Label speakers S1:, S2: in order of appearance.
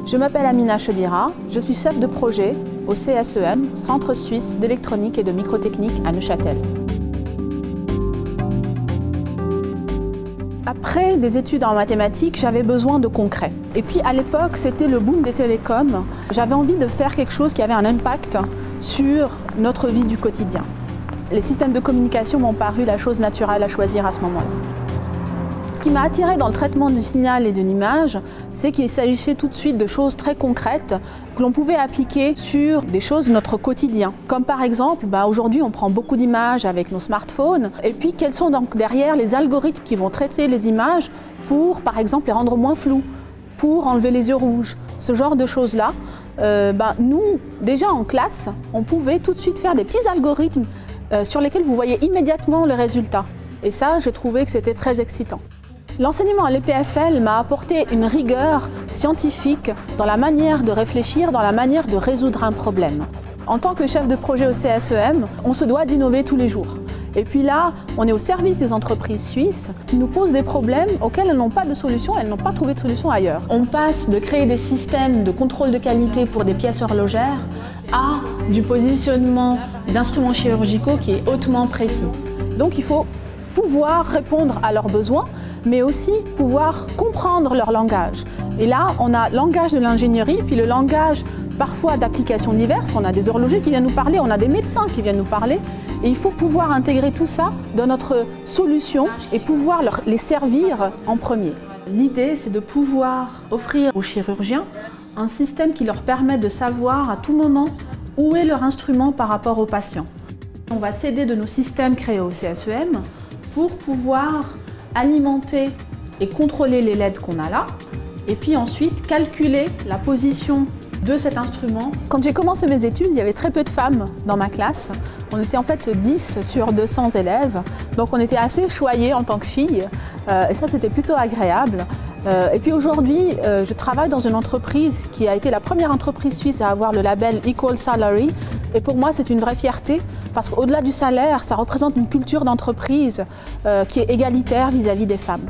S1: Je m'appelle Amina Chebira, je suis chef de projet au CSEM, Centre Suisse d'électronique et de microtechnique à Neuchâtel. Après des études en mathématiques, j'avais besoin de concret. Et puis à l'époque, c'était le boom des télécoms. J'avais envie de faire quelque chose qui avait un impact sur notre vie du quotidien. Les systèmes de communication m'ont paru la chose naturelle à choisir à ce moment-là. Ce qui m'a attiré dans le traitement du signal et de l'image, c'est qu'il s'agissait tout de suite de choses très concrètes que l'on pouvait appliquer sur des choses de notre quotidien. Comme par exemple, aujourd'hui on prend beaucoup d'images avec nos smartphones, et puis quels sont donc derrière les algorithmes qui vont traiter les images pour par exemple les rendre moins floues, pour enlever les yeux rouges, ce genre de choses-là. Nous, déjà en classe, on pouvait tout de suite faire des petits algorithmes sur lesquels vous voyez immédiatement le résultat. Et ça, j'ai trouvé que c'était très excitant. L'enseignement à l'EPFL m'a apporté une rigueur scientifique dans la manière de réfléchir, dans la manière de résoudre un problème. En tant que chef de projet au CSEM, on se doit d'innover tous les jours. Et puis là, on est au service des entreprises suisses qui nous posent des problèmes auxquels elles n'ont pas de solution, elles n'ont pas trouvé de solution ailleurs. On passe de créer des systèmes de contrôle de qualité pour des pièces horlogères à du positionnement d'instruments chirurgicaux qui est hautement précis. Donc il faut pouvoir répondre à leurs besoins, mais aussi pouvoir comprendre leur langage. Et là, on a le langage de l'ingénierie, puis le langage parfois d'applications diverses. On a des horlogers qui viennent nous parler, on a des médecins qui viennent nous parler. Et il faut pouvoir intégrer tout ça dans notre solution et pouvoir les servir en premier. L'idée, c'est de pouvoir offrir aux chirurgiens un système qui leur permet de savoir à tout moment où est leur instrument par rapport au patient. On va s'aider de nos systèmes créés au CSEM pour pouvoir alimenter et contrôler les LED qu'on a là, et puis ensuite calculer la position de cet instrument. Quand j'ai commencé mes études, il y avait très peu de femmes dans ma classe. On était en fait 10 sur 200 élèves, donc on était assez choyés en tant que filles, et ça c'était plutôt agréable. Et puis aujourd'hui, je travaille dans une entreprise qui a été la première entreprise suisse à avoir le label Equal Salary, et pour moi c'est une vraie fierté, parce qu'au-delà du salaire, ça représente une culture d'entreprise qui est égalitaire vis-à-vis des femmes.